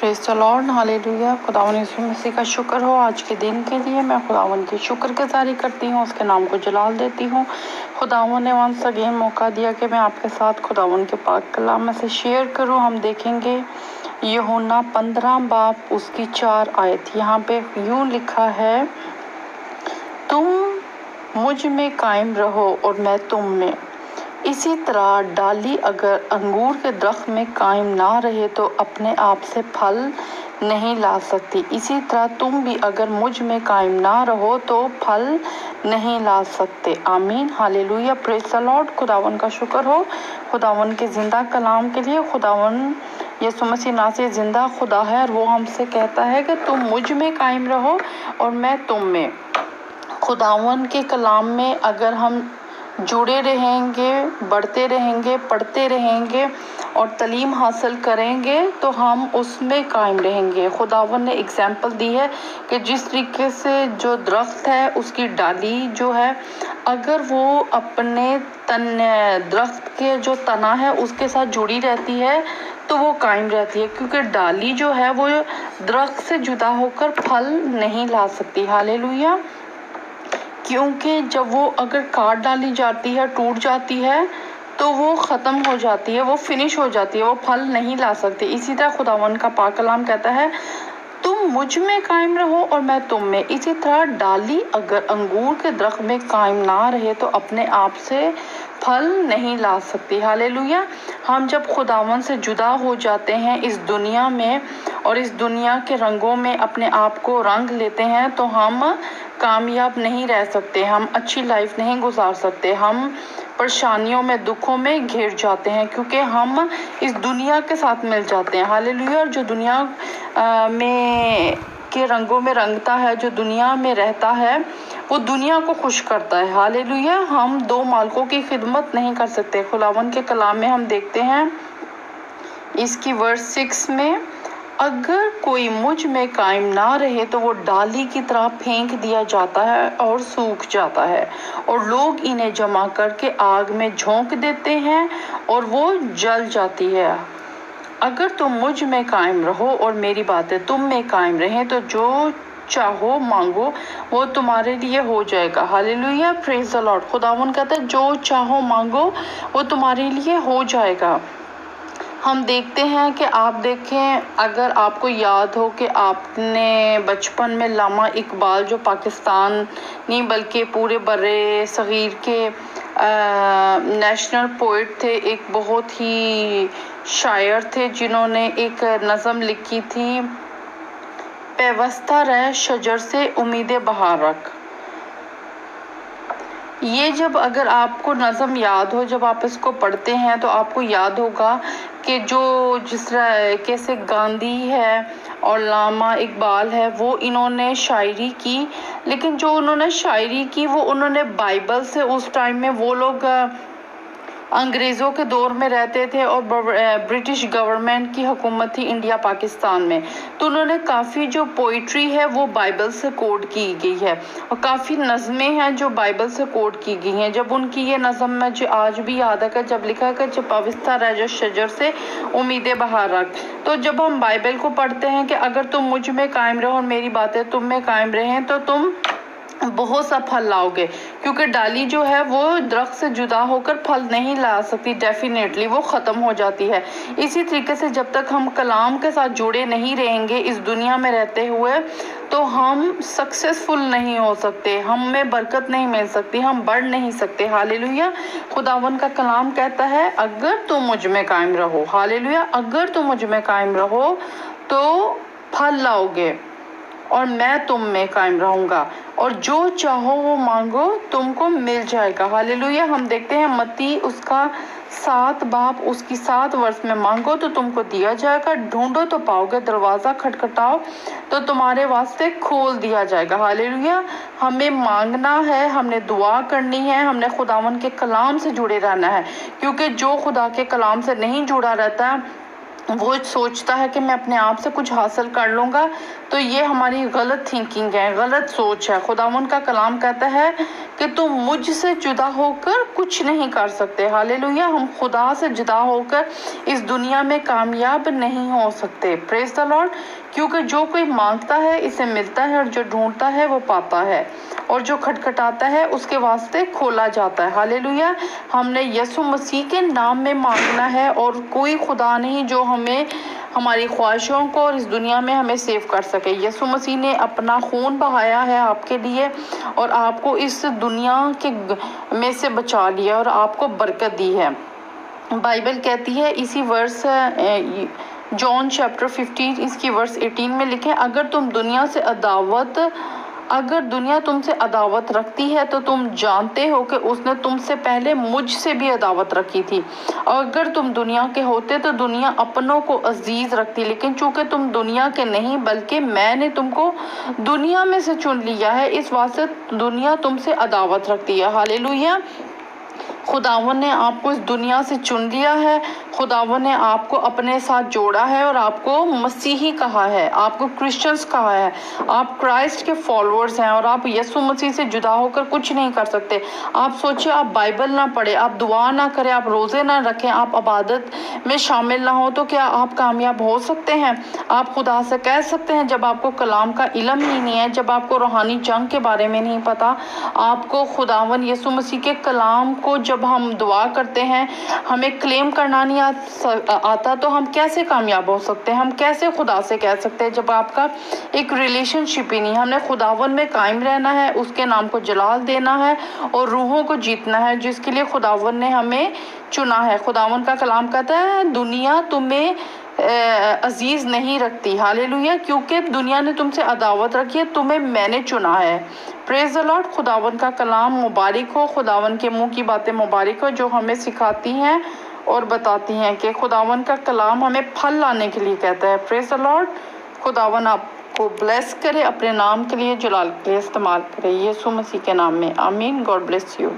Praise the Lord, hallelujah. खुदावंद यीशु मसीह का शुक्र हो आज के दिन के लिए। मैं खुदावंद की शुक्रगुजारी करती हूँ, उसके नाम को जलाल देती हूँ। खुदावंद ने वंस अगेन मौका दिया कि मैं आपके साथ खुदावंद के पाक कलाम में से शेयर करूँ। हम देखेंगे यूहन्ना 15 बाब उसकी 4 आयत। यहाँ पे यूँ लिखा है, तुम मुझ में कायम रहो और मैं तुम में। इसी तरह डाली अगर अंगूर के दरख्त में कायम ना रहे तो अपने आप से फल नहीं ला सकती। इसी तरह तुम भी अगर मुझ में कायम ना रहो तो फल नहीं ला सकते। आमीन, हालेलुया, प्रेज़ द लॉर्ड। खुदावन का शुक्र हो खुदावन के जिंदा कलाम के लिए। खुदावन यीशु मसीह ना से जिंदा खुदा है और वो हमसे कहता है कि तुम मुझ में कायम रहो और मैं तुम में। खुदावन के कलाम में अगर हम जुड़े रहेंगे, बढ़ते रहेंगे, पढ़ते रहेंगे और तालीम हासिल करेंगे तो हम उसमें कायम रहेंगे। खुदावन ने एग्जाम्पल दी है कि जिस तरीके से जो दरख्त है उसकी डाली जो है, अगर वो अपने दरख्त के जो तना है उसके साथ जुड़ी रहती है तो वो कायम रहती है, क्योंकि डाली जो है वो दरख्त से जुदा होकर फल नहीं ला सकती। हालेलुया। क्योंकि जब वो अगर काट डाली जाती है, टूट जाती है तो वो ख़त्म हो जाती है, वो फिनिश हो जाती है, वो फल नहीं ला सकती। इसी तरह खुदावन का पाक कलाम कहता है, तुम मुझ में कायम रहो और मैं तुम में। इसी तरह डाली अगर अंगूर के दरख्त में कायम ना रहे तो अपने आप से फल नहीं ला सकती। हालेलुया। हम जब खुदावन से जुदा हो जाते हैं इस दुनिया में और इस दुनिया के रंगों में अपने आप को रंग लेते हैं तो हम कामयाब नहीं रह सकते, हम अच्छी लाइफ नहीं गुजार सकते, हम परेशानियों में, दुखों में घिर जाते हैं, क्योंकि हम इस दुनिया के साथ मिल जाते हैं। हालेलुया। और जो दुनिया में के रंगों में रंगता है, जो दुनिया में रहता है, वो दुनिया को खुश करता है। हालेलुया। हम दो मालिकों की खिदमत नहीं कर सकते। खुदावन के कलाम में हम देखते हैं इसकी वर्स 6 में, अगर कोई मुझ में कायम ना रहे तो वो डाली की तरह फेंक दिया जाता है और सूख जाता है और लोग इन्हें जमा करके आग में झोंक देते हैं और वो जल जाती है। अगर तुम मुझ में कायम रहो और मेरी बातें तुम में कायम रहें तो जो चाहो मांगो वो तुम्हारे लिए हो जाएगा। Hallelujah, praise the Lord. खुदावन कहता है जो चाहो मांगो वो तुम्हारे लिए हो जाएगा। हम देखते हैं कि आप देखें, अगर आपको याद हो कि आपने बचपन में लामा इकबाल जो पाकिस्तान नहीं बल्कि पूरे बर्रे सगीर के नेशनल पोइट थे, एक बहुत ही शायर थे जिन्होंने एक नज़म लिखी थी, पेवस्ता रह शजर से उम्मीद बहार रख। ये जब अगर आपको नज़म याद हो, जब आप इसको पढ़ते हैं तो आपको याद होगा कि जो जिस तरीके से गांधी है और लामा इकबाल है वो इन्होंने शायरी की, लेकिन जो उन्होंने शायरी की वो उन्होंने बाइबल से, उस टाइम में वो लोग अंग्रेज़ों के दौर में रहते थे और ब्रिटिश गवर्नमेंट की हुकूमत थी इंडिया पाकिस्तान में, तो उन्होंने काफ़ी जो पोइट्री है वो बाइबल से कोड की गई है और काफ़ी नज़में हैं जो बाइबल से कोड की गई हैं। जब उनकी ये नज़म मुझे आज भी याद है जब लिखा है जब पविस्ता रह जो शजर से उम्मीदें बहार रख, तो जब हम बाइबल को पढ़ते हैं कि अगर तुम मुझ में कायम रहो और मेरी बातें तुम में कायम रहें तो तुम बहुत सा फल लाओगे, क्योंकि डाली जो है वो दरख्त से जुदा होकर फल नहीं ला सकती, डेफिनेटली वो ख़त्म हो जाती है। इसी तरीके से जब तक हम कलाम के साथ जुड़े नहीं रहेंगे इस दुनिया में रहते हुए तो हम सक्सेसफुल नहीं हो सकते, हम में बरकत नहीं मिल सकती, हम बढ़ नहीं सकते। हालेलुया। खुदावन का कलाम कहता है अगर तुम मुझ में कायम रहो, हालेलुया, अगर तुम मुझ में कायम रहो तो फल लाओगे और मैं तुम में कायम रहूंगा और जो चाहो वो मांगो तुमको मिल जाएगा। हालेलुया। हम देखते हैं मत्ती उसका 7 बाब उसकी 7 वर्ष में, मांगो तो तुमको दिया जाएगा, ढूंढो तो पाओगे, दरवाज़ा खटखटाओ तो तुम्हारे वास्ते खोल दिया जाएगा। हालेलुया। हमें मांगना है, हमने दुआ करनी है, हमने खुदावन के कलाम से जुड़े रहना है, क्योंकि जो खुदा के कलाम से नहीं जुड़ा रहता وہ سوچتا ہے کہ میں اپنے آپ سے کچھ حاصل کر لوں گا، تو یہ ہماری غلط تھنکنگ ہے، غلط سوچ ہے۔ خداوند کا کلام کہتا ہے کہ تم مجھ سے جدا ہو کر کچھ نہیں کر سکتے۔ ہالےلویا، ہم خدا سے جدا ہو کر اس دنیا میں کامیاب نہیں ہو سکتے۔ پریز دی لارڈ۔ کیونکہ جو کوئی مانگتا ہے اسے ملتا ہے، اور جو ڈھونڈتا ہے وہ پاتا ہے، اور جو کھٹکھٹاتا ہے اس کے واسطے کھولا جاتا ہے۔ ہالےلویا۔ ہم نے یسوع مسیح کے نام میں مانگنا ہے، اور کوئی خدا نہیں جو ہمیں ہماری خواہشوں کو اور اس دنیا میں ہمیں سیو کر سکے۔ یسوع مسیح نے اپنا خون بہایا ہے آپ کے لیے، اور آپ کو اس دنیا کے میں سے بچا لیا اور آپ کو برکت دی ہے۔ بائبل کہتی ہے اسی ورس جون چیپٹر 15 اس کی ورس 18 میں لکھے، اگر دنیا تم سے عداوت رکھتی ہے تو تم جانتے ہو کہ اس نے تم سے پہلے مجھ سے بھی عداوت رکھی تھی۔ اور اگر تم دنیا کے ہوتے تو دنیا اپنوں کو عزیز رکھتی، لیکن چونکہ تم دنیا کے نہیں بلکہ میں نے تم کو دنیا میں سے چن لیا ہے، اس واسطے دنیا تم سے عداوت رکھتی ہے۔ ہالےلویا۔ خداوند نے آپ کو اس دنیا سے چن لیا ہے، خداوند نے آپ کو اپنے ساتھ جوڑا ہے، اور آپ کو مسیحی کہا ہے، آپ کو کرسچنز کہا ہے، آپ کرائسٹ کے فالوورز ہیں، اور آپ یسوع مسیح سے جدا ہو کر کچھ نہیں کر سکتے۔ آپ سوچیں، آپ بائبل نہ پڑھیں، آپ دعا نہ کریں، آپ روزے نہ رکھیں، آپ عبادت میں شامل نہ ہوں، تو کیا آپ کامیاب ہو سکتے ہیں؟ آپ خدا سے کہہ سکتے ہیں جب آپ کو کلام کا علم ہی نہیں ہے، جب آپ کو روحانی جنگ کے بارے میں نہیں پتا، آپ کو خداوند یسوع مسیح کے کلام کو جب ہم دعا کرتے ہیں ہمیں کلیم کرنا نہیں آتا، تو ہم کیسے کامیاب ہو سکتے ہیں؟ ہم کیسے خدا سے کہہ سکتے ہیں جب آپ کا ایک ریلیشن شپ ہی نہیں؟ ہم نے خداوند میں قائم رہنا ہے، اس کے نام کو جلال دینا ہے، اور روحوں کو جیتنا ہے جس کے لیے خداوند نے ہمیں چنا ہے۔ خداوند کا کلام کہتا ہے دنیا تمہیں عزیز نہیں رکھتی۔ ہالےلویا۔ کیونکہ دنیا نے تم سے عداوت رکھی ہے، تمہیں میں نے چنا ہے۔ پریز دی لارڈ۔ خداوند کا کلام مبارک ہو، خداوند کے منہ کی باتیں مبارک ہو جو ہمیں سکھاتی ہیں اور بتاتی ہیں کہ خداوند کا کلام ہمیں پھل لانے کے لیے کہتا ہے۔ پریز دی لارڈ۔ خداوند آپ کو بلیس کرے، اپنے نام کے لیے، جلال کے لیے استعمال کرے، یسوع مسیح کے نام میں آمین۔ God bless you.